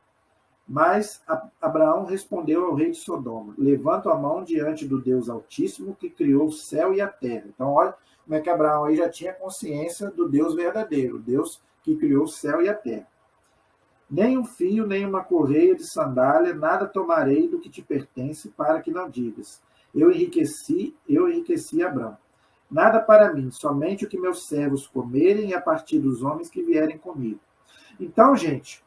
Mas Abraão respondeu ao rei de Sodoma: Levanto a mão diante do Deus Altíssimo, que criou o céu e a terra. Então, olha como é que Abraão aí já tinha consciência do Deus verdadeiro, Deus que criou o céu e a terra. Nem um fio, nem uma correia de sandália, nada tomarei do que te pertence, para que não digas: eu enriqueci Abrão. Nada para mim, somente o que meus servos comerem e a partir dos homens que vierem comigo. Então, gente,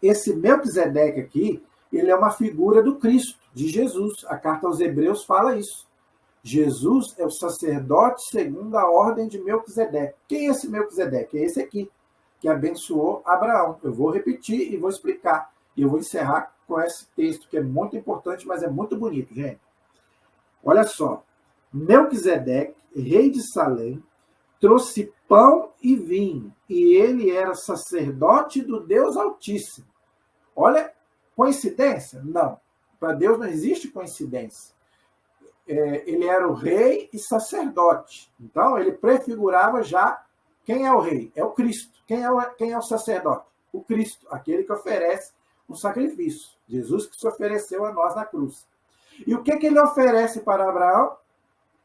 esse Melquisedeque aqui, ele é uma figura do Cristo, de Jesus. A carta aos Hebreus fala isso. Jesus é o sacerdote segundo a ordem de Melquisedeque. Quem é esse Melquisedeque? É esse aqui, que abençoou Abraão. Eu vou repetir e vou explicar. E eu vou encerrar com esse texto, que é muito importante, mas é muito bonito, gente. Olha só. Melquisedeque, rei de Salém, trouxe pão e vinho, e ele era sacerdote do Deus Altíssimo. Olha, coincidência? Não. Para Deus não existe coincidência. Ele era o rei e sacerdote. Então, ele prefigurava já quem é o rei? É o Cristo. Quem é o sacerdote? O Cristo, aquele que oferece um sacrifício. Jesus que se ofereceu a nós na cruz. E o que ele oferece para Abraão?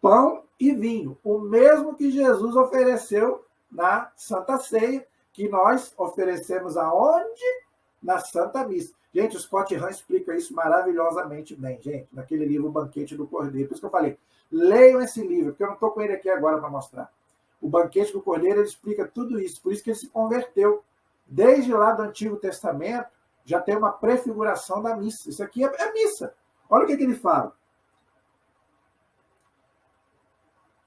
Pão e vinho. O mesmo que Jesus ofereceu na Santa Ceia, que nós oferecemos aonde? Na Santa Missa. Gente, o Scott Hahn explica isso maravilhosamente bem, gente, naquele livro Banquete do Cordeiro. Por isso que eu falei, leiam esse livro, porque eu não estou com ele aqui agora para mostrar. O Banquete do Cordeiro, ele explica tudo isso, por isso que ele se converteu. Desde lá do Antigo Testamento, já tem uma prefiguração da missa. Isso aqui é missa. Olha o que ele fala.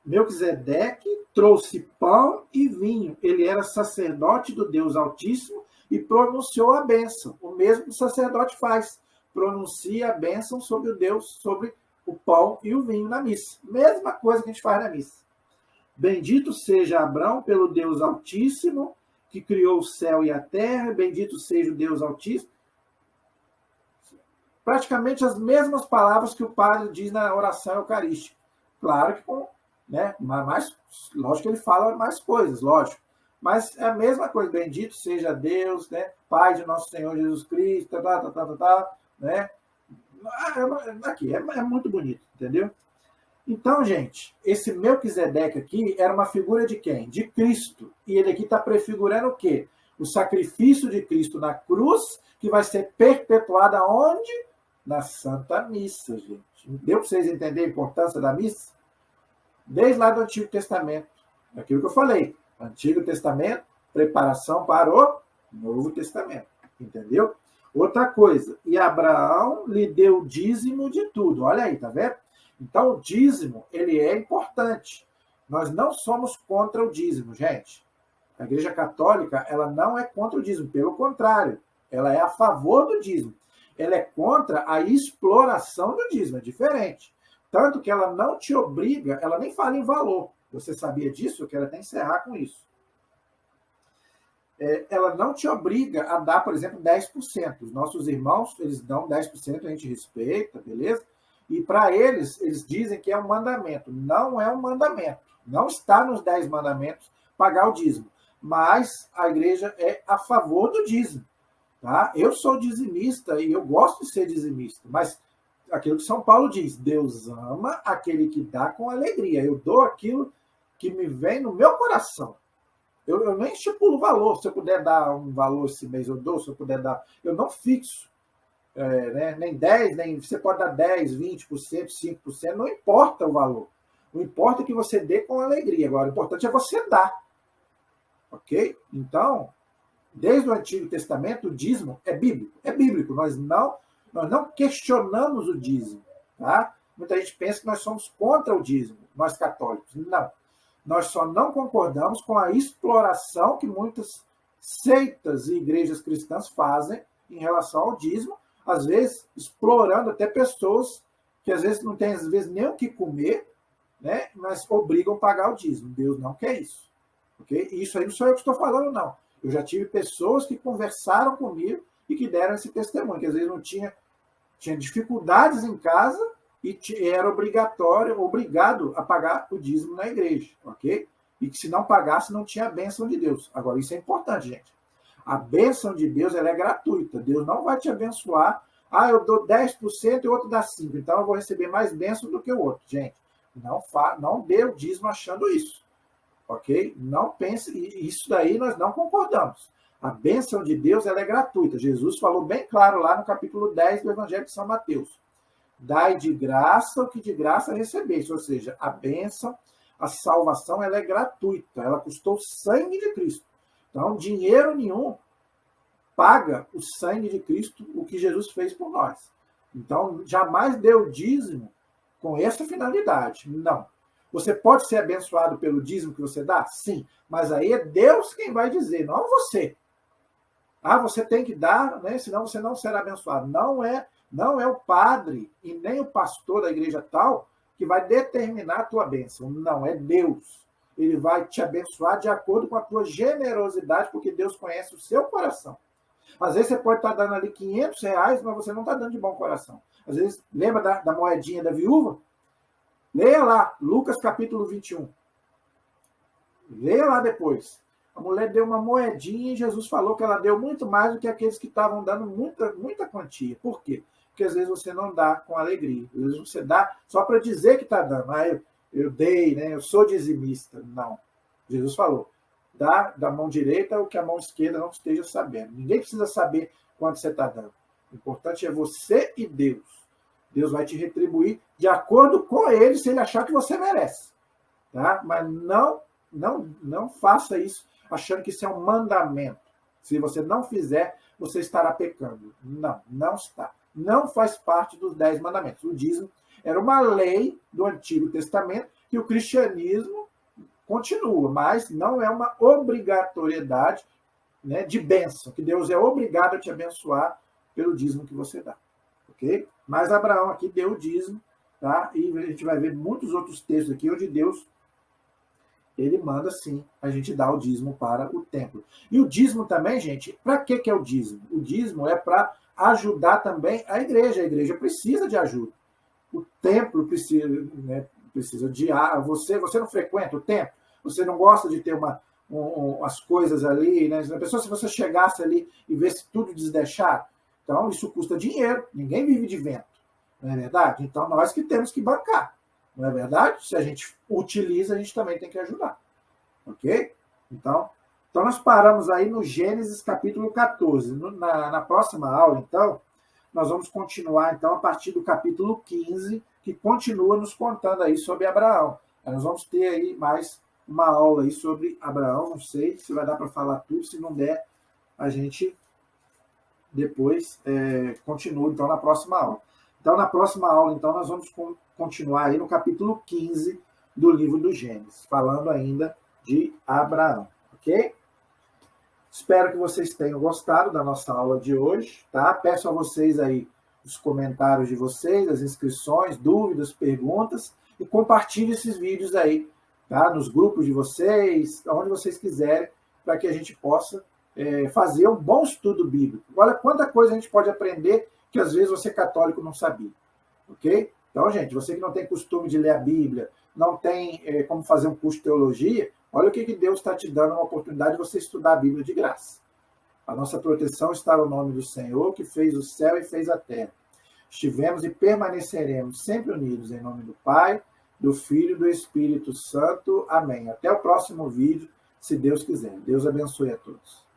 Melquisedeque trouxe pão e vinho. Ele era sacerdote do Deus Altíssimo e pronunciou a bênção. O mesmo que o sacerdote faz. Pronuncia a bênção sobre o Deus, sobre o pão e o vinho na missa. Mesma coisa que a gente faz na missa. Bendito seja Abrão pelo Deus Altíssimo, que criou o céu e a terra. Bendito seja o Deus Altíssimo. Praticamente as mesmas palavras que o padre diz na oração eucarística. Claro que com... Mas, lógico que ele fala mais coisas, lógico. Mas é a mesma coisa. Bendito seja Deus, né? Pai de nosso Senhor Jesus Cristo, né? Aqui, é muito bonito, entendeu? Então, gente, esse Melquisedeque aqui era uma figura de quem? De Cristo. E ele aqui está prefigurando o quê? O sacrifício de Cristo na cruz, que vai ser perpetuado aonde? Na Santa Missa, gente. Deu para vocês entenderem a importância da missa? Desde lá do Antigo Testamento. Aquilo que eu falei. Antigo Testamento, preparação para o Novo Testamento. Entendeu? Outra coisa. E Abraão lhe deu dízimo de tudo. Olha aí, tá vendo? Então, o dízimo, ele é importante. Nós não somos contra o dízimo, gente. A Igreja Católica, ela não é contra o dízimo, pelo contrário, ela é a favor do dízimo. Ela é contra a exploração do dízimo, é diferente. Tanto que ela não te obriga, ela nem fala em valor. Você sabia disso? Eu quero até encerrar com isso. Ela não te obriga a dar, por exemplo, 10%. Os nossos irmãos, eles dão 10%, a gente respeita, beleza? E para eles, eles dizem que é um mandamento. Não é um mandamento. Não está nos 10 mandamentos pagar o dízimo. Mas a igreja é a favor do dízimo. Tá? Eu sou dizimista e eu gosto de ser dizimista, mas aquilo que São Paulo diz, Deus ama aquele que dá com alegria. Eu dou aquilo que me vem no meu coração. Eu nem estipulo valor. Se eu puder dar um valor esse mês, eu dou. Se eu puder dar, eu não fixo. Né? Nem 10, nem você pode dar 10, 20%, 5%, não importa o valor. O importa é que você dê com alegria. Agora, o importante é você dar. Ok? Então, desde o Antigo Testamento, o dízimo é bíblico. É bíblico. Nós não questionamos o dízimo. Tá? Muita gente pensa que nós somos contra o dízimo, nós católicos. Não. Nós só não concordamos com a exploração que muitas seitas e igrejas cristãs fazem em relação ao dízimo, às vezes explorando até pessoas que às vezes não têm nem o que comer, né, mas obrigam a pagar o dízimo. Deus não quer isso. Okay? Isso aí não sou eu que estou falando, não. Eu já tive pessoas que conversaram comigo e que deram esse testemunho, que às vezes não tinha dificuldades em casa e era obrigado a pagar o dízimo na igreja, ok? E que se não pagasse, não tinha a bênção de Deus. Agora, isso é importante, gente. A bênção de Deus, ela é gratuita. Deus não vai te abençoar. Ah, eu dou 10% e o outro dá 5%. Então, eu vou receber mais bênção do que o outro. Gente, não dê o dízimo achando isso. Ok? Não pense, isso daí nós não concordamos. A bênção de Deus, ela é gratuita. Jesus falou bem claro lá no capítulo 10 do Evangelho de São Mateus. Dai de graça o que de graça recebeis. Ou seja, a bênção, a salvação, ela é gratuita. Ela custou o sangue de Cristo. Então, dinheiro nenhum paga o sangue de Cristo, o que Jesus fez por nós. Então, jamais dê o dízimo com essa finalidade. Não. Você pode ser abençoado pelo dízimo que você dá? Sim. Mas aí é Deus quem vai dizer, não você. Ah, você tem que dar, né? Senão você não será abençoado. Não é o padre e nem o pastor da igreja tal que vai determinar a tua bênção. Não, é Deus. Ele vai te abençoar de acordo com a tua generosidade, porque Deus conhece o seu coração. Às vezes você pode estar dando ali R$500, mas você não está dando de bom coração. Às vezes, lembra da moedinha da viúva? Leia lá, Lucas capítulo 21. Leia lá depois. A mulher deu uma moedinha e Jesus falou que ela deu muito mais do que aqueles que estavam dando muita quantia. Por quê? Porque às vezes você não dá com alegria. Às vezes você dá só para dizer que está dando. Ah, eu dei, né? Eu sou dizimista. Não. Jesus falou, dá da mão direita o que a mão esquerda não esteja sabendo. Ninguém precisa saber quanto você está dando. O importante é você e Deus. Deus vai te retribuir de acordo com ele, se ele achar que você merece. Tá? Mas não faça isso achando que isso é um mandamento. Se você não fizer, você estará pecando. Não está. Não faz parte dos 10 mandamentos. O dízimo era uma lei do Antigo Testamento que o cristianismo continua, mas não é uma obrigatoriedade, né, de bênção, que Deus é obrigado a te abençoar pelo dízimo que você dá. Ok? Mas Abraão aqui deu o dízimo, tá? E a gente vai ver muitos outros textos aqui onde Deus ele manda, sim, a gente dar o dízimo para o templo. E o dízimo também, gente, para que é o dízimo? O dízimo é para ajudar também a igreja. A igreja precisa de ajuda. O templo precisa, né, precisa de... Você não frequenta o templo? Você não gosta de ter as coisas ali, né? A pessoa, se você chegasse ali e visse tudo desdeixado, então isso custa dinheiro. Ninguém vive de vento, não é verdade? Então nós que temos que bancar. Não é verdade? Se a gente utiliza, a gente também tem que ajudar. Ok? Então nós paramos aí no Gênesis capítulo 14. Na próxima aula, então, nós vamos continuar então a partir do capítulo 15, que continua nos contando aí sobre Abraão. Nós vamos ter aí mais uma aula aí sobre Abraão. Não sei se vai dar para falar tudo. Se não der, a gente depois continua então na próxima aula. Então, na próxima aula, então, nós vamos continuar aí no capítulo 15 do livro do Gênesis, falando ainda de Abraão, ok? Espero que vocês tenham gostado da nossa aula de hoje, tá? Peço a vocês aí os comentários de vocês, as inscrições, dúvidas, perguntas, e compartilhe esses vídeos aí, tá? Nos grupos de vocês, onde vocês quiserem, para que a gente possa fazer um bom estudo bíblico. Olha quanta coisa a gente pode aprender que às vezes você católico não sabia, ok? Então, gente, você que não tem costume de ler a Bíblia, não tem como fazer um curso de teologia, olha o que Deus está te dando, uma oportunidade de você estudar a Bíblia de graça. A nossa proteção está no nome do Senhor, que fez o céu e fez a terra. Estivemos e permaneceremos sempre unidos em nome do Pai, do Filho e do Espírito Santo. Amém. Até o próximo vídeo, se Deus quiser. Deus abençoe a todos.